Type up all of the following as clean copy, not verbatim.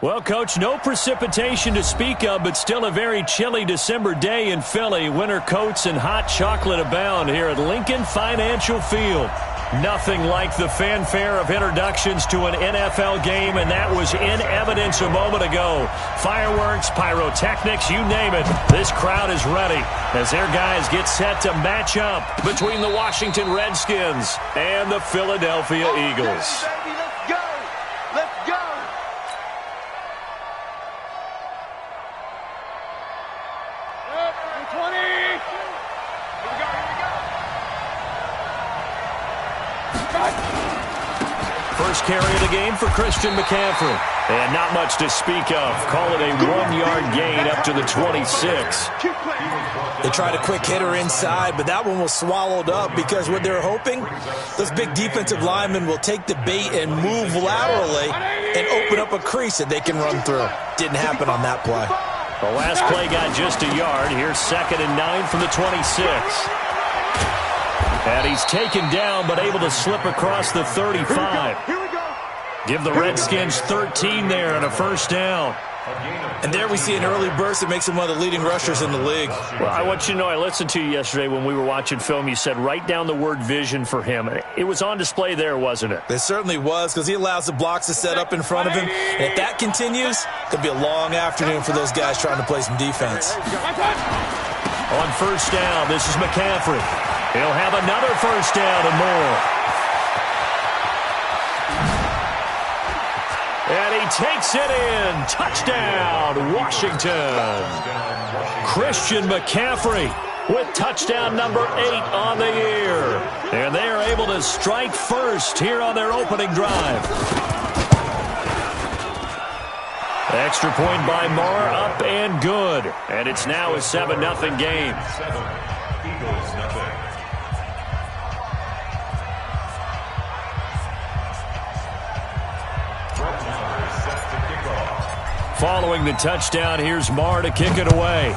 Well, Coach, no precipitation to speak of, but still a very chilly December day in Philly. Winter coats and hot chocolate abound here at Lincoln Financial Field. Nothing like the fanfare of introductions to an NFL game, and that was in evidence a moment ago. Fireworks, pyrotechnics, you name it. This crowd is ready as their guys get set to match up between the Washington Redskins and the Philadelphia Eagles. First carry of the game for Christian McCaffrey. And not much to speak of. Call it a 1-yard gain up to the 26. They tried a quick hitter inside, but that one was swallowed up because what they're hoping, those big defensive linemen will take the bait and move laterally and open up a crease that they can run through. Didn't happen on that play. The last play got just a yard. Here's 2nd and 9 from the 26. And he's taken down, but able to slip across the 35. Give the Redskins 13 there and a first down. And there we see an early burst that makes him one of the leading rushers in the league. Well, I want you to know, I listened to you yesterday when we were watching film. You said write down the word vision for him. It was on display there, wasn't it? It certainly was, because he allows the blocks to set up in front of him. And if that continues, it could be a long afternoon for those guys trying to play some defense. On first down, this is McCaffrey. He'll have another first down and more. And he takes it in. Touchdown, Washington. Christian McCaffrey with touchdown number 8 on the year. And they are able to strike first here on their opening drive. Extra point by Marr, up and good. And it's now a 7-0 game. Following the touchdown, here's Marr to kick it away.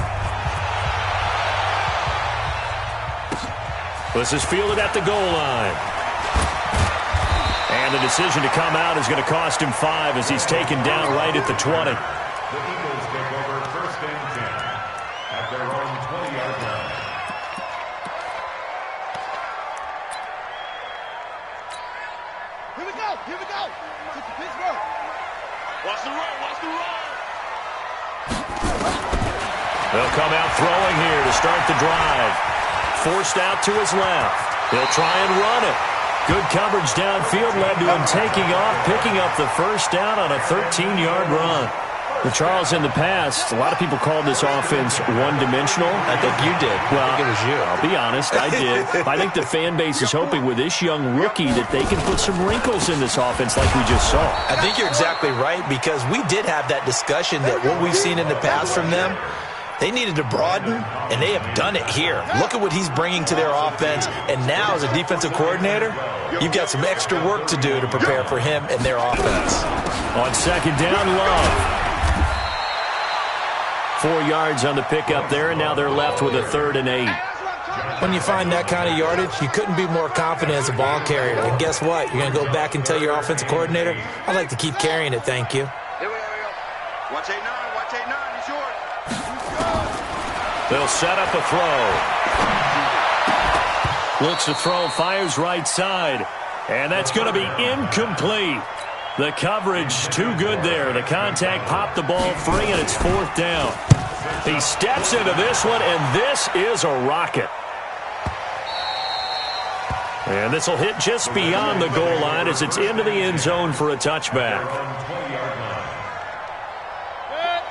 This is fielded at the goal line. And the decision to come out is going to cost him 5 as he's taken down right at the 20. The Eagles take over 1st and 10 at their own 20-yard line. Here we go. It's Pittsburgh. Watch the run. They'll come out throwing here to start the drive. Forced out to his left. He'll try and run it. Good coverage downfield led to him taking off, picking up the first down on a 13-yard run. But Charles, in the past, a lot of people called this offense one-dimensional. I think you did. Well, I think it was you. I'll be honest, I did. I think the fan base is hoping with this young rookie that they can put some wrinkles in this offense like we just saw. I think you're exactly right, because we did have that discussion that what we've seen in the past from them, they needed to broaden, and they have done it here. Look at what he's bringing to their offense, and now as a defensive coordinator, you've got some extra work to do to prepare for him and their offense. On 2nd down, Love. 4 yards on the pickup there, and now they're left with a 3rd and 8. When you find that kind of yardage, you couldn't be more confident as a ball carrier. And guess what? You're going to go back and tell your offensive coordinator, I'd like to keep carrying it, thank you. Here we go. Watch 8-9, he's yours. They'll set up a throw. Looks to throw, fires right side. And that's going to be incomplete. The coverage too good there. The contact popped the ball free, and it's 4th down. He steps into this one, and this is a rocket. And this will hit just beyond the goal line as it's into the end zone for a touchback.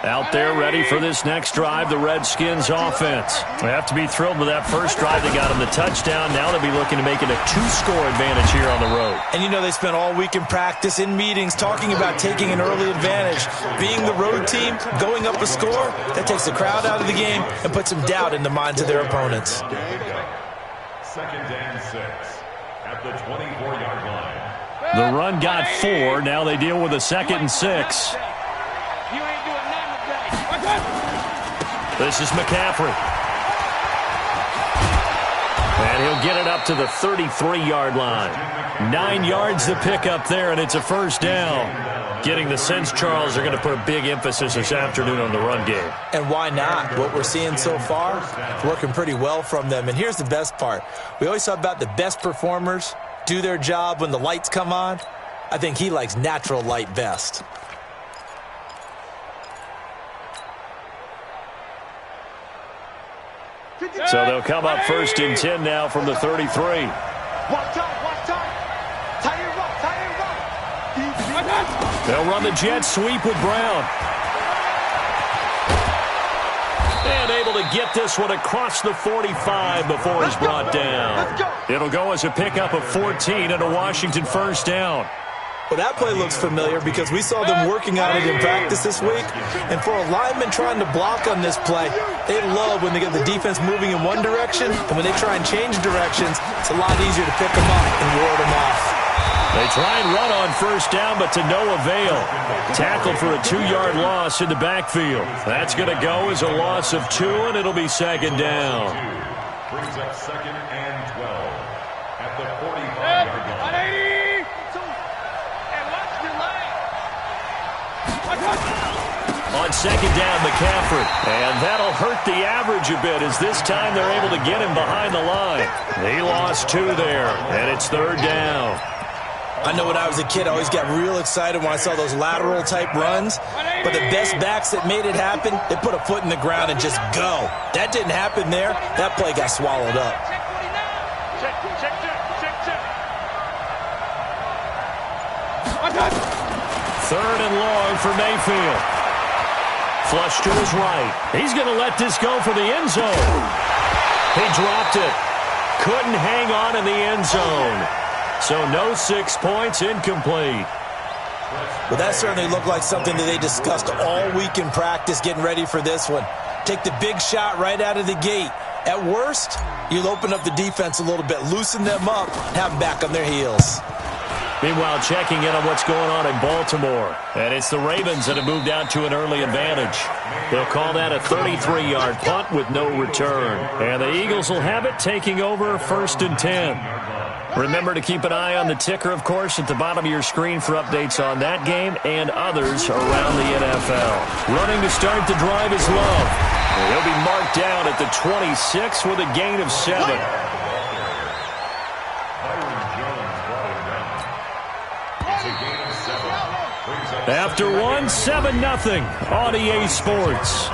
Out there ready for this next drive, the Redskins offense. They have to be thrilled with that first drive. They got them the touchdown. Now they'll be looking to make it a 2-score advantage here on the road. And you know they spent all week in practice, in meetings, talking about taking an early advantage. Being the road team, going up a score, that takes the crowd out of the game and puts some doubt in the minds of their opponents. 2nd and 6 at the 24-yard line. The run got 4. Now they deal with a 2nd and 6. This is McCaffrey. And he'll get it up to the 33-yard line. 9 yards to pick up there, and it's a first down. Getting the sense, Charles, are going to put a big emphasis this afternoon on the run game. And why not? What we're seeing so far, working pretty well from them. And here's the best part. We always talk about the best performers do their job when the lights come on. I think he likes natural light best. So they'll come up 1st and 10 now from the 33. Watch out. They'll run the jet sweep with Brown. And able to get this one across the 45 before he's brought down. It'll go as a pickup of 14 and a Washington first down. Well, that play looks familiar because we saw them working on it in practice this week. And for a lineman trying to block on this play, they love when they get the defense moving in one direction. And when they try and change directions, it's a lot easier to pick them up and ward them off. They try and run on first down, but to no avail. Tackled for a 2-yard loss in the backfield. That's going to go as a loss of 2, and it'll be second down. Brings up 2nd and 12 at the 45-yard line. On second down, McCaffrey. And that'll hurt the average a bit as this time they're able to get him behind the line. He lost 2 there, and it's 3rd down. I know when I was a kid, I always got real excited when I saw those lateral-type runs. But the best backs that made it happen, they put a foot in the ground and just go. That didn't happen there. That play got swallowed up. Third and long for Mayfield. Flush to his right. He's going to let this go for the end zone. He dropped it. Couldn't hang on in the end zone. So no 6 points, incomplete. Well, that certainly looked like something that they discussed all week in practice getting ready for this one. Take the big shot right out of the gate. At worst, you'll open up the defense a little bit, loosen them up, have them back on their heels. Meanwhile, checking in on what's going on in Baltimore. And it's the Ravens that have moved out to an early advantage. They'll call that a 33-yard punt with no return. And the Eagles will have it, taking over 1st and 10. Remember to keep an eye on the ticker, of course, at the bottom of your screen for updates on that game and others around the NFL. Running to start the drive is Love. He'll be marked down at the 26 with a gain of 7. After 1, 7-0 on EA Sports.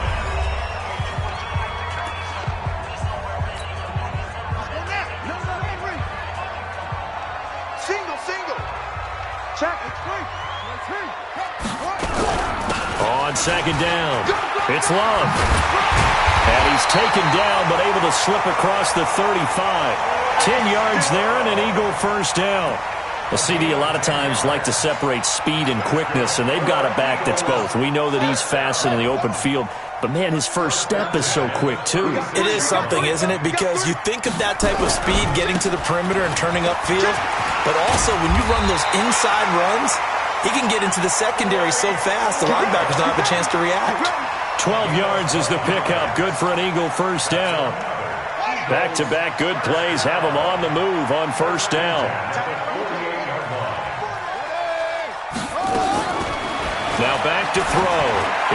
On second down, it's Love. And he's taken down, but able to slip across the 35. 10 yards there and an Eagle first down. Well, CD, a lot of times like to separate speed and quickness, and they've got a back that's both. We know that he's fast in the open field, but, man, his first step is so quick, too. It is something, isn't it? Because you think of that type of speed getting to the perimeter and turning upfield, but also when you run those inside runs, he can get into the secondary so fast, the linebackers don't have a chance to react. 12 yards is the pickup. Good for an Eagle first down. Back-to-back good plays have him on the move on first down. Now back to throw.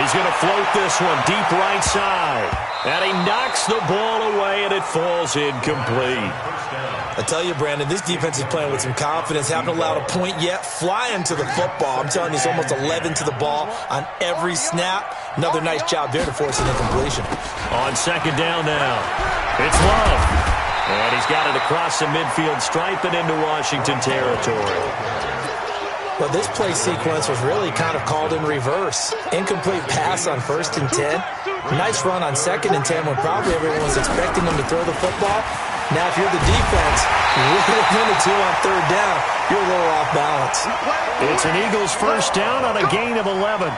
He's going to float this one deep right side. And he knocks the ball away, and it falls incomplete. I tell you, Brandon, this defense is playing with some confidence. Haven't allowed a point yet. Flying to the football. I'm telling you, it's almost 11 to the ball on every snap. Another nice job there to force an incompletion. On second down now, it's Love. And he's got it across the midfield stripe and into Washington territory. Well, this play sequence was really kind of called in reverse. Incomplete pass on 1st and 10. Nice run on 2nd and 10 when probably everyone was expecting them to throw the football. Now, if you're the defense, you're really 2 on 3rd down. You're a little off balance. It's an Eagles first down on a gain of 11.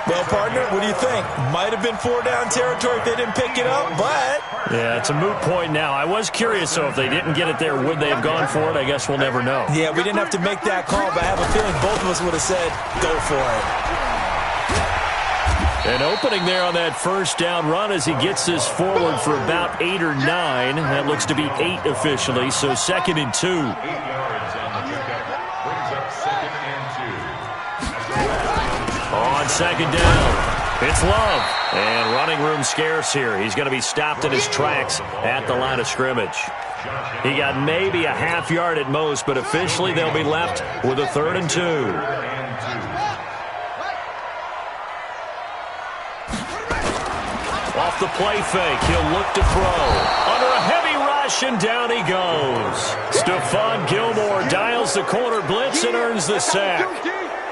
Well, partner, what do you think? Might have been 4-down territory if they didn't pick it up, but... Yeah, it's a moot point now. I was curious, so if they didn't get it there, would they have gone for it? I guess we'll never know. Yeah, we didn't have to make that call, but I have a feeling both of us would have said, go for it. An opening there on that first down run as he gets this forward for about 8 or 9. That looks to be 8 officially, so 2nd and 2. 8 yards on the pickup. Brings up 2nd and 2. On 2nd down, it's Love. And running room scarce here. He's going to be stopped in his tracks at the line of scrimmage. He got maybe a half yard at most, but officially they'll be left with a 3rd and 2. Off the play fake, he'll look to throw. Under a heavy rush, and down he goes. Stephon Gilmore dials the corner blitz and earns the sack.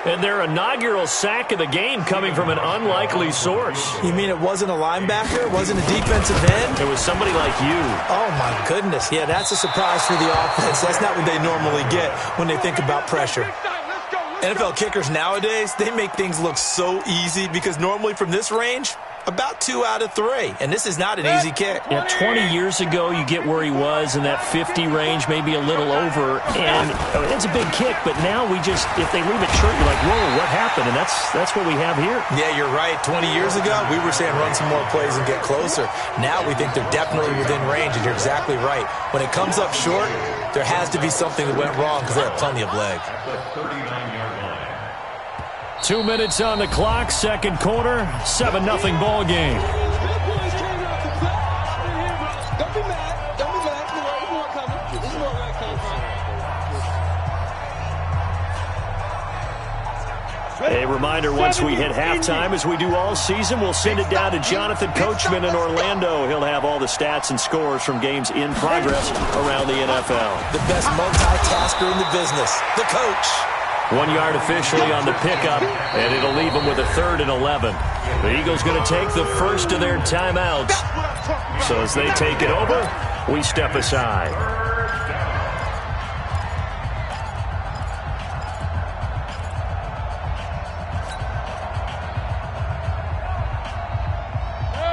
And their inaugural sack of the game coming from an unlikely source. You mean it wasn't a linebacker? It wasn't a defensive end? It was somebody like you. Oh, my goodness. Yeah, that's a surprise for the offense. That's not what they normally get when they think about pressure. NFL kickers nowadays, they make things look so easy because normally from this range, about 2 out of 3. And this is not an easy kick. Yeah, 20 years ago, you get where he was in that 50 range, maybe a little over. And it's a big kick, but now we just, if they leave it short, you're like, whoa, what happened? And that's what we have here. Yeah, you're right. 20 years ago, we were saying run some more plays and get closer. Now we think they're definitely within range, and you're exactly right. When it comes up short, there has to be something that went wrong because they have plenty of leg. 2 minutes on the clock, 2nd quarter, 7-0 ball game. A reminder, once we hit halftime, as we do all season, we'll send it down to Jonathan Coachman in Orlando. He'll have all the stats and scores from games in progress around the NFL. The best multitasker in the business, the coach. 1 yard officially on the pickup, and it'll leave them with a 3rd and 11. The Eagles going to take the first of their timeouts. So as they take it over, we step aside.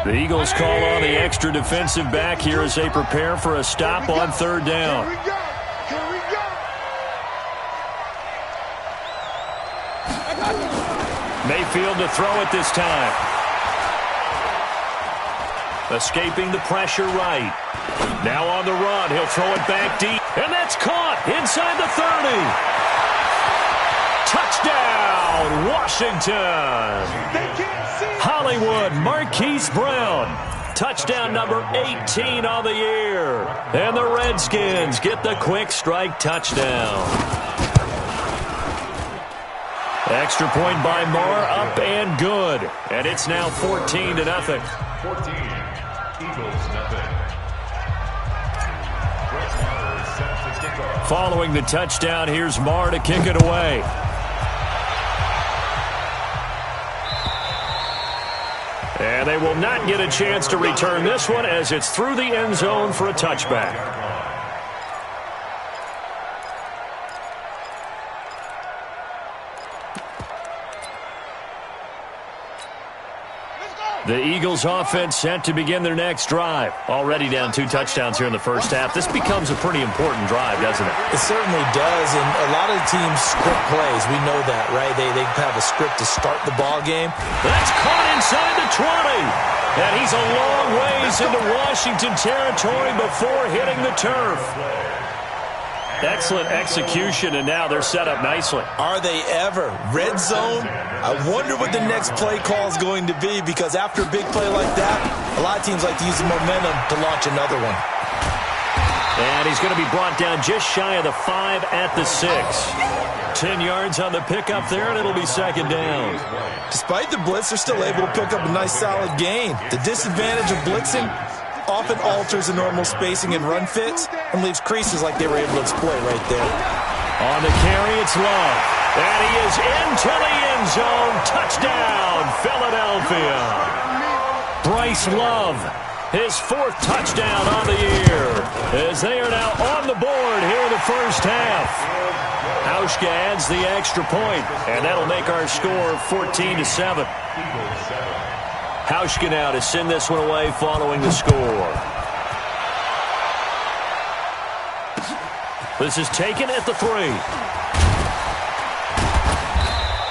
The Eagles call on the extra defensive back here as they prepare for a stop on 3rd down. Mayfield to throw it this time. Escaping the pressure right. Now on the run, he'll throw it back deep. And that's caught inside the 30. Touchdown, Washington. Hollywood Marquise Brown. Touchdown number 18 on the year. And the Redskins get the quick strike touchdown. Extra point by Moore, up and good. And it's now 14-0. 14, Eagles nothing. Following the touchdown, here's Moore to kick it away. And they will not get a chance to return this one as it's through the end zone for a touchback. The Eagles offense set to begin their next drive. Already down 2 touchdowns here in the first half. This becomes a pretty important drive, doesn't it? It certainly does, and a lot of teams script plays. We know that, right? They have a script to start the ball game. That's caught inside the 20. And he's a long ways into Washington territory before hitting the turf. Excellent execution, and now they're set up nicely. Are they ever? Red zone? I wonder what the next play call is going to be, because after a big play like that, a lot of teams like to use the momentum to launch another one. And he's going to be brought down just shy of the 5 at the 6. 10 yards on the pickup there, and it'll be 2nd down. Despite the blitz, they're still able to pick up a nice, solid gain. The disadvantage of blitzing often alters the normal spacing and run fits and leaves creases like they were able to exploit right there. On the carry, it's Love. And he is into the end zone. Touchdown, Philadelphia. Bryce Love, his 4th touchdown on the year, as they are now on the board here in the first half. Hauschka adds the extra point, and that'll make our score 14-7. Hauschka now to send this one away following the score. This is taken at the 3.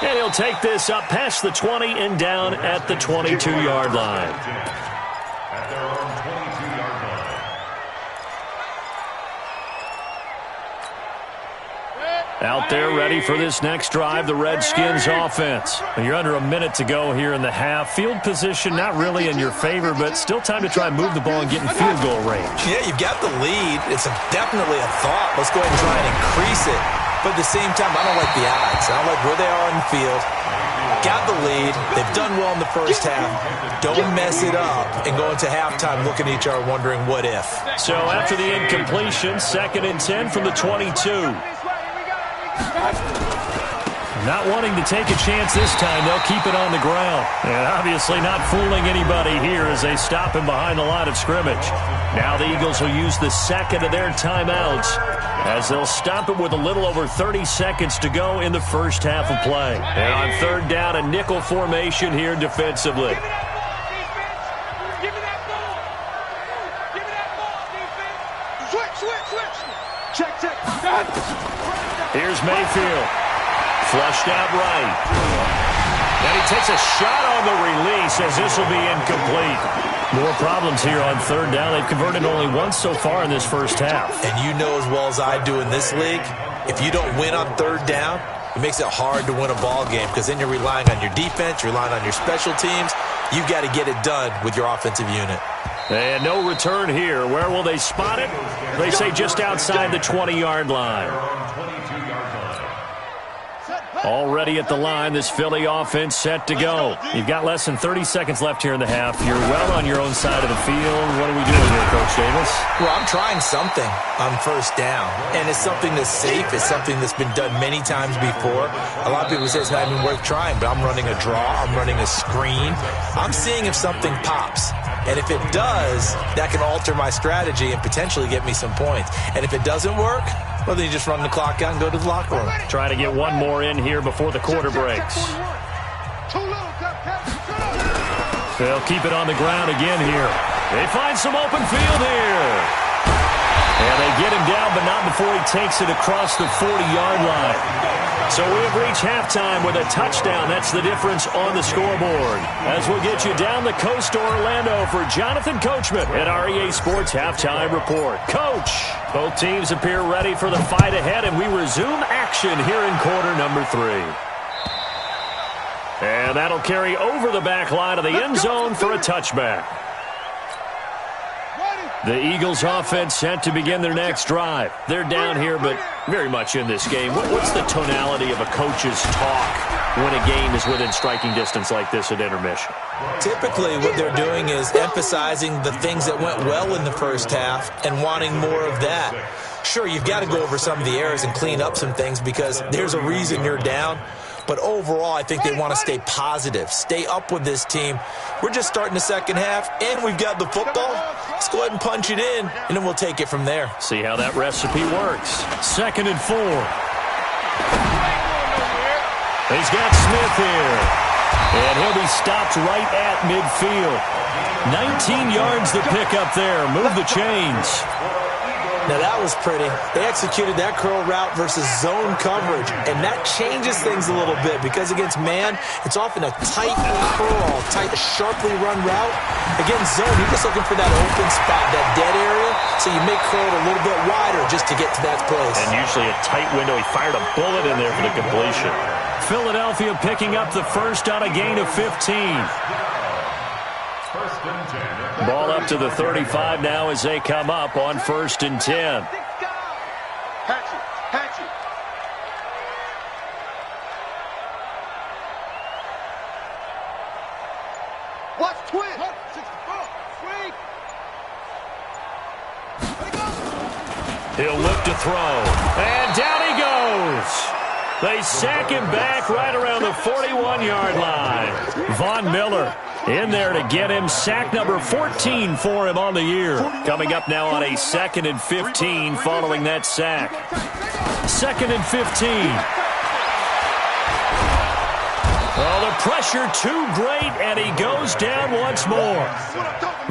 And he'll take this up past the 20 and down at the 22-yard line. At their own 22-yard line. Out there ready for this next drive, the Redskins offense. You're under a minute to go here in the half. Field position not really in your favor, but still time to try and move the ball and get in field goal range. Yeah, you've got the lead. It's definitely a thought. Let's go ahead and try and increase it. But at the same time, I don't like the odds. I don't like where they are on the field. Got the lead. They've done well in the first half. Don't mess it up and go into halftime looking at each other wondering what if. So after the incompletion, 2nd and 10 from the 22. Not wanting to take a chance this time, they'll keep it on the ground. And obviously not fooling anybody here as they stop him behind the line of scrimmage. Now the Eagles will use the second of their timeouts as they'll stop it with a little over 30 seconds to go in the first half of play. And on 3rd down, a nickel formation here defensively. Here's Mayfield. Flushed out right. And he takes a shot on the release as this will be incomplete. More problems here on 3rd down. They've converted only once so far in this first half. And you know as well as I do in this league, if you don't win on 3rd down, it makes it hard to win a ball game because then you're relying on your defense, you're relying on your special teams. You've got to get it done with your offensive unit. And no return here. Where will they spot it? They say just outside the 20-yard line. Already at the line, this Philly offense set to go. You've got less than 30 seconds left here in the half. You're well on your own side of the field. What are we doing here, Coach Davis? Well, I'm trying something on 1st down, and it's something that's safe. It's something that's been done many times before. A lot of people say it's not even worth trying, but I'm running a draw. I'm running a screen. I'm seeing if something pops. And if it does, that can alter my strategy and potentially get me some points. And if it doesn't work, well, then you just run the clock out and go to the locker room. Try to get one more in here before the quarter breaks. They'll keep it on the ground again here. They find some open field here. And they get him down, but not before he takes it across the 40-yard line. So we have reached halftime with a touchdown. That's the difference on the scoreboard. As we'll get you down the coast to Orlando for Jonathan Coachman at our EA Sports Halftime Report. Coach, both teams appear ready for the fight ahead, and we resume action here in quarter number 3. And that'll carry over the back line of the end zone for a touchback. The Eagles offense set to begin their next drive. They're down here, but very much in this game. What's the tonality of a coach's talk when a game is within striking distance like this at intermission? Typically, what they're doing is emphasizing the things that went well in the first half and wanting more of that. Sure, you've got to go over some of the errors and clean up some things because there's a reason you're down. But overall, I think they want to stay positive, stay up with this team. We're just starting the second half, and we've got the football. Let's go ahead and punch it in, and then we'll take it from there. See how that recipe works. 2nd and 4. He's got Smith here. And he'll be stopped right at midfield. 19 yards to pick up there. Move the chains. Now, that was pretty. They executed that curl route versus zone coverage, and that changes things a little bit because against man, it's often a tight curl, tight, sharply run route. Against zone, you're just looking for that open spot, that dead area, so you make curl a little bit wider just to get to that place. And usually a tight window. He fired a bullet in there for the completion. Philadelphia picking up the first on a gain of 15. Ball up to the 35 now as they come up on 1st and 10. Watch twin. He'll look to throw. And down he goes. They sack him back right around the 41-yard line. Von Miller in there to get him. Sack number 14 for him on the year. Coming up now on a 2nd and 15 following that sack. 2nd and 15. Oh, the pressure too great, and he goes down once more.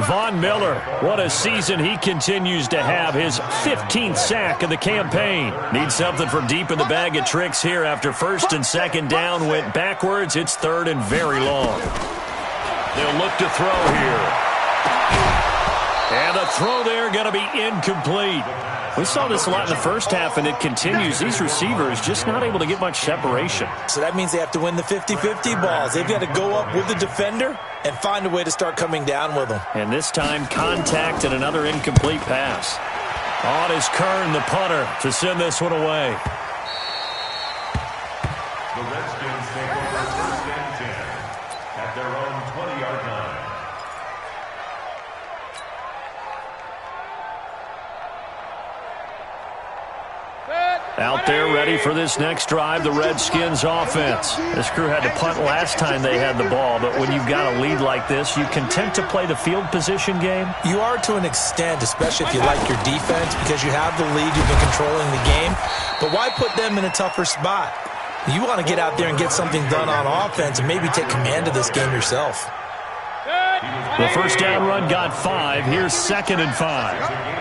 Von Miller, what a season he continues to have. His 15th sack of the campaign. Needs something from deep in the bag of tricks here after first and second down went backwards. It's third and very long. They'll look to throw here. And the throw there going to be incomplete. We saw this a lot in the first half, and it continues. These receivers just not able to get much separation. So that means they have to win the 50-50 balls. They've got to go up with the defender and find a way to start coming down with them. And this time, contact and another incomplete pass. On is Kern, the punter, to send this one away. The Redskins take over first and 10 at their own 20-yard line. Out there ready for this next drive, the Redskins offense. This crew had to punt last time they had the ball, but when you've got a lead like this, you content to play the field position game? You are to an extent, especially if you like your defense, because you have the lead, you've been controlling the game. But why put them in a tougher spot? You want to get out there and get something done on offense and maybe take command of this game yourself. The first down run got 5. Here's 2nd and 5.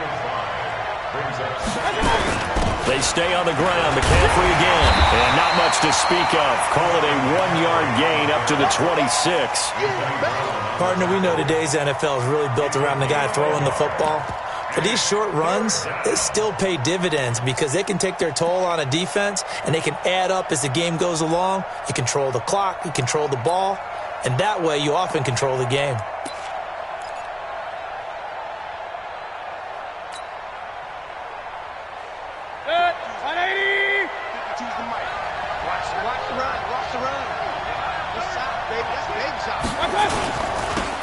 They stay on the ground. McCaffrey again. And not much to speak of. Call it a 1-yard gain up to the 26. Partner, we know today's NFL is really built around the guy throwing the football. But these short runs, they still pay dividends because they can take their toll on a defense and they can add up as the game goes along. You control the clock, you control the ball, and that way you often control the game.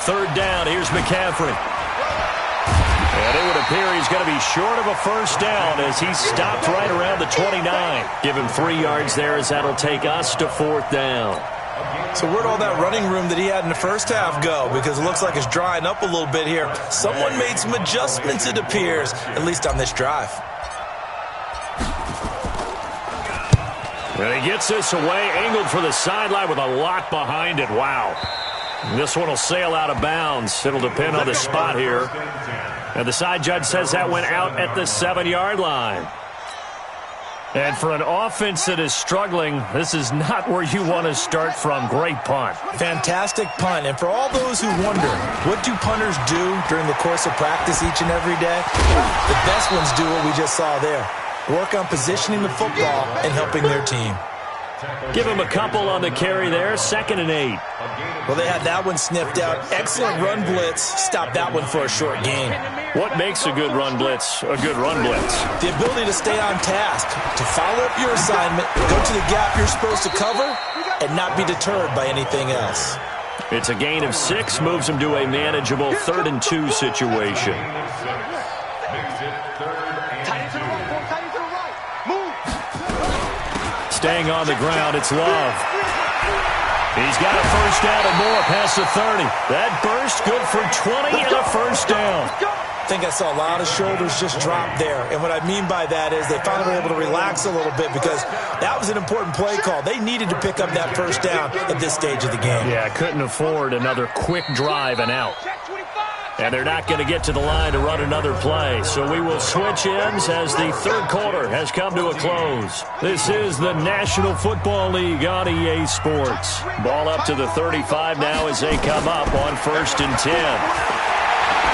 Third down, here's McCaffrey. And it would appear he's going to be short of a first down as he stopped right around the 29. Give him 3 yards there as that'll take us to 4th down. So where'd all that running room that he had in the first half go? Because it looks like it's drying up a little bit here. Someone made some adjustments, it appears, at least on this drive. And he gets this away, angled for the sideline with a lot behind it. Wow. This one will sail out of bounds. It'll depend on the spot here. And the side judge says that went out at the 7-yard line. And for an offense that is struggling, this is not where you want to start from. Great punt. Fantastic punt. And for all those who wonder, what do punters do during the course of practice each and every day? The best ones do what we just saw there. Work on positioning the football and helping their team. Give him a couple on the carry there. 2nd and 8. Well, they had that one sniffed out. Excellent run blitz. Stop that one for a short gain. What makes a good run blitz a good run blitz? The ability to stay on task, to follow up your assignment, go to the gap you're supposed to cover, and not be deterred by anything else. It's a gain of 6, moves him to a manageable 3rd and 2 situation. Staying on the ground, it's Love. He's got a first down and more past the 30. That burst good for 20 and a first down. I think I saw a lot of shoulders just drop there. And what I mean by that is they finally were able to relax a little bit because that was an important play call. They needed to pick up that first down at this stage of the game. Yeah, couldn't afford another quick drive and out. And they're not going to get to the line to run another play. So we will switch ends as the 3rd quarter has come to a close. This is the National Football League on EA Sports. Ball up to the 35 now as they come up on 1st and 10.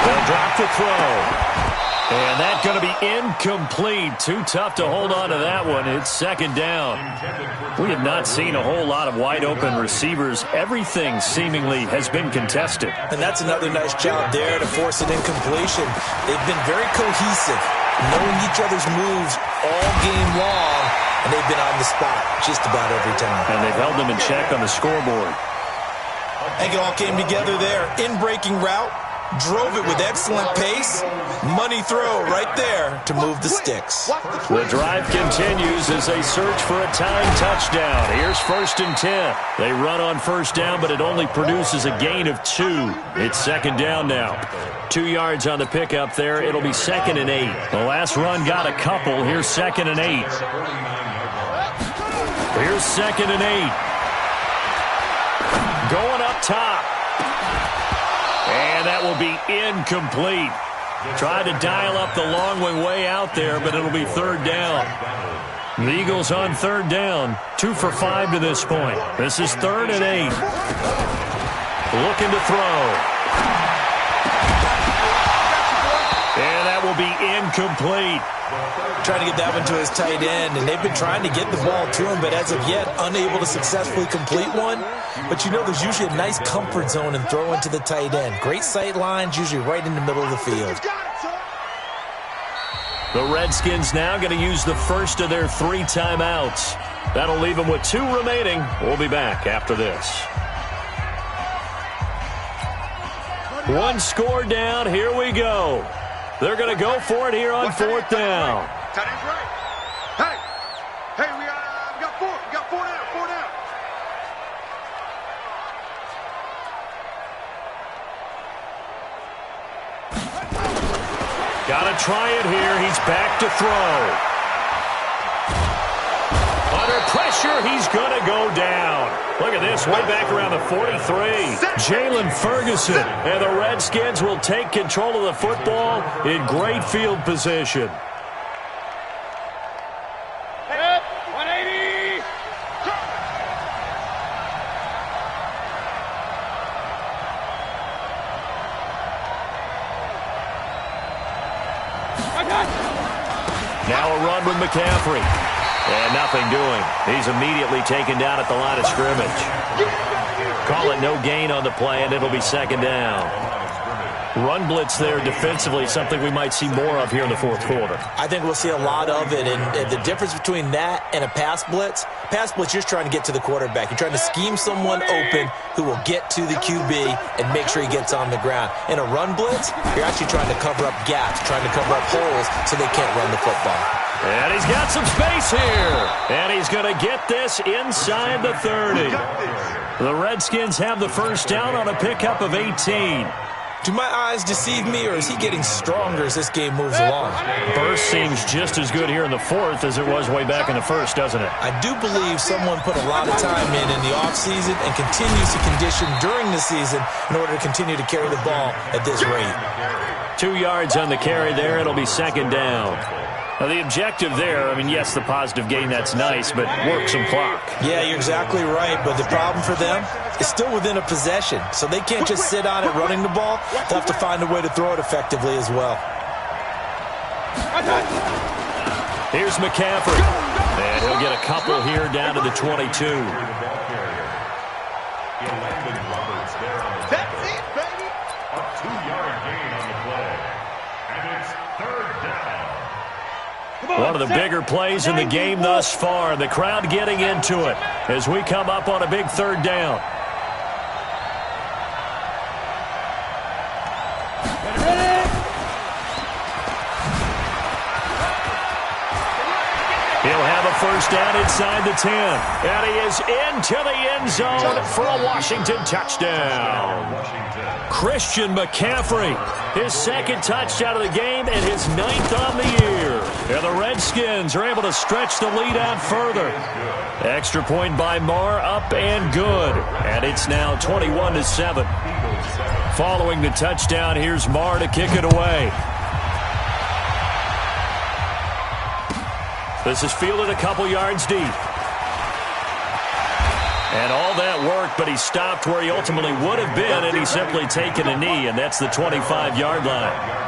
They'll drop the throw. And that's going to be incomplete. Too tough to hold on to that one. It's 2nd down. We have not seen a whole lot of wide-open receivers. Everything seemingly has been contested. And that's another nice job there to force it incompletion. They've been very cohesive, knowing each other's moves all game long, and they've been on the spot just about every time. And they've held them in check on the scoreboard. I think it all came together there. In-breaking route. Drove it with excellent pace. Money throw right there to move the sticks. The drive continues as they search for a tying touchdown. Here's 1st and 10. They run on first down, but it only produces a gain of 2. It's 2nd down now. 2 yards on the pickup there. It'll be 2nd and 8. The last run got a couple. Here's 2nd and 8. Here's 2nd and 8. Going up top. And that will be incomplete. Tried to dial up the long way out there, but it'll be third down. The Eagles on third down, 2 for 5 to this point. This is 3rd and 8. Looking to throw. And that will be incomplete. Trying to get that one to his tight end, and they've been trying to get the ball to him, but as of yet, unable to successfully complete one. But you know there's usually a nice comfort zone in throwing to the tight end. Great sight lines, usually right in the middle of the field. The Redskins now going to use the first of their 3 timeouts. That'll leave them with 2 remaining. We'll be back after this. 1 score down. Here we go. They're going to go for it here on 4th down. Tight end's right. Hey, we got 4. We got 4 down. 4 down. Got to try it here. He's back to throw. Under pressure, he's going to go down. Look at this, way back around the 43. Jalen Ferguson, and the Redskins will take control of the football in great field position. 180. Now a run with McCaffrey. And nothing doing. He's immediately taken down at the line of scrimmage. Call it no gain on the play, and it'll be 2nd down. Run blitz there defensively, something we might see more of here in the 4th quarter. I think we'll see a lot of it, and the difference between that and a pass blitz, you're just trying to get to the quarterback. You're trying to scheme someone open who will get to the QB and make sure he gets on the ground. In a run blitz, you're actually trying to cover up gaps, trying to cover up holes so they can't run the football. And he's got some space here. And he's going to get this inside the 30. The Redskins have the first down on a pickup of 18. Do my eyes deceive me, or is he getting stronger as this game moves along? Burst seems just as good here in the 4th as it was way back in the 1st, doesn't it? I do believe someone put a lot of time in the offseason and continues to condition during the season in order to continue to carry the ball at this rate. 2 yards on the carry there. It'll be 2nd down. Now, the objective there, I mean, yes, the positive gain, that's nice, but work some clock. Yeah, you're exactly right, but the problem for them is still within a possession, so they can't just sit on it running the ball. They'll have to find a way to throw it effectively as well. Here's McCaffrey, and he'll get a couple here down to the 22. That's it, baby. A 2-yard gain on the play. And it's 3rd down. One of the bigger plays in the game thus far. The crowd getting into it as we come up on a big 3rd down. He'll have a first down inside the 10. And he is into the end zone for a Washington touchdown. Christian McCaffrey, his 2nd touchdown of the game and his 9th on the year. And the Redskins are able to stretch the lead out further. Extra point by Marr, up and good. And it's now 21-7. Following the touchdown, here's Marr to kick it away. This is fielded a couple yards deep. And all that worked, but he stopped where he ultimately would have been, and he's simply taken a knee, and that's the 25-yard line.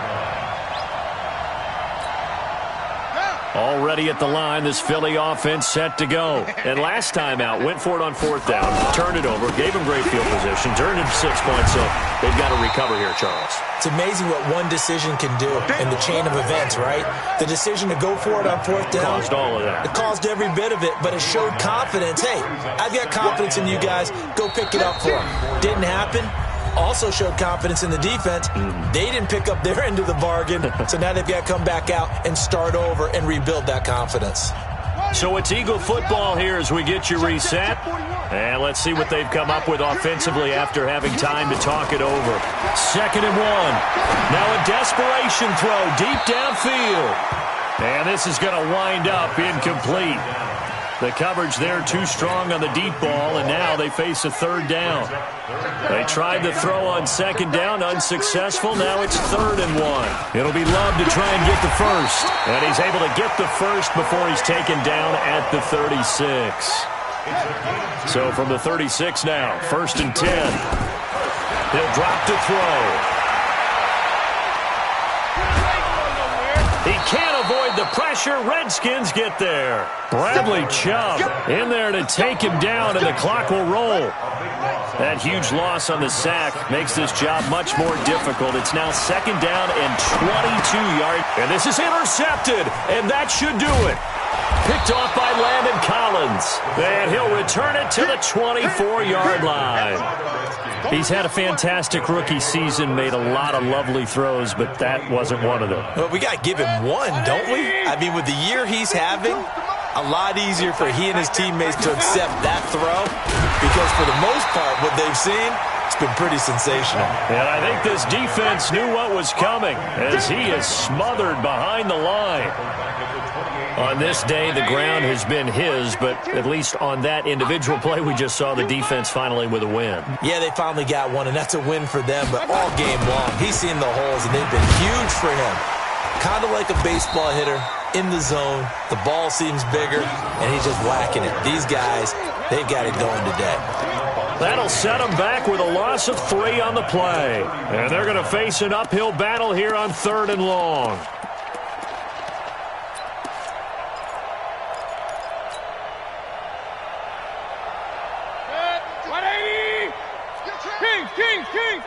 Already at the line, this Philly offense set to go. And last time out, went for it on 4th down, turned it over, gave him great field position, turned it 6 points, so they've got to recover here, Charles. It's amazing what one decision can do in the chain of events, right? The decision to go for it on 4th down. Caused all of that. It caused every bit of it, but it showed confidence. Hey, I've got confidence in you guys. Go pick it up for them. Didn't happen. Also showed confidence in the defense. They didn't pick up their end of the bargain, so now they've got to come back out and start over and rebuild that confidence. So it's Eagle football here as we get you reset. And let's see what they've come up with offensively after having time to talk it over. 2nd and 1. Now a desperation throw deep downfield. And this is going to wind up incomplete. The coverage there too strong on the deep ball, and now they face a third down. They tried to throw on second down, unsuccessful. Now it's 3rd and 1. It'll be Love to try and get the first. And he's able to get the first before he's taken down at the 36. So from the 36 now, 1st and 10. He'll drop to throw. He can't avoid the pressure. Redskins get there. Bradley Chubb in there to take him down, and the clock will roll. That huge loss on the sack makes this job much more difficult. It's now 2nd down and 22 yards. And this is intercepted, and that should do it. Picked off by Landon Collins. And he'll return it to the 24-yard line. He's had a fantastic rookie season, made a lot of lovely throws, but that wasn't one of them. Well, we got to give him one, don't we? I mean, with the year he's having, a lot easier for he and his teammates to accept that throw because for the most part, what they've seen, it's been pretty sensational. And I think this defense knew what was coming as he is smothered behind the line. On this day, the ground has been his, but at least on that individual play, we just saw the defense finally with a win. Yeah, they finally got one, and that's a win for them, but all game long, he's seen the holes, and they've been huge for him. Kind of like a baseball hitter in the zone. The ball seems bigger, and he's just whacking it. These guys, they've got it going today. That'll set them back with a loss of 3 on the play. And they're going to face an uphill battle here on 3rd and long. King!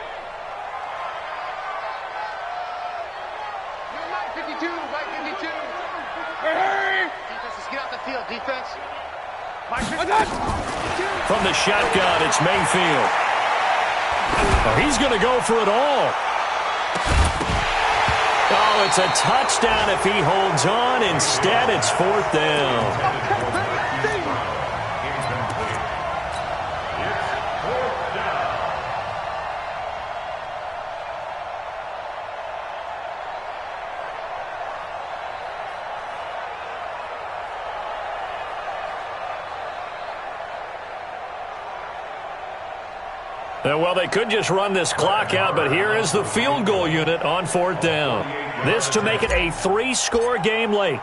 You're Mike 52. Hey! Defense, just get off the field, defense. Mike 52. From the shotgun, it's Mayfield. Oh, he's going to go for it all. Oh, it's a touchdown if he holds on. Instead, it's 4th down. Well, they could just run this clock out, but here is the field goal unit on 4th down. This to make it a 3-score game late.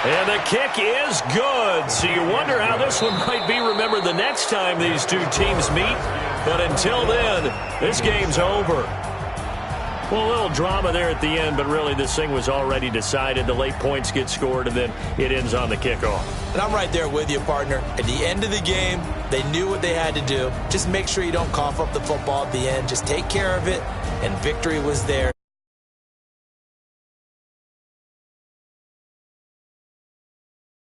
And the kick is good. So you wonder how this one might be remembered the next time these two teams meet. But until then, this game's over. Well, a little drama there at the end, but really this thing was already decided. The late points get scored, and then it ends on the kickoff. And I'm right there with you, partner. At the end of the game, they knew what they had to do. Just make sure you don't cough up the football at the end. Just take care of it, and victory was there.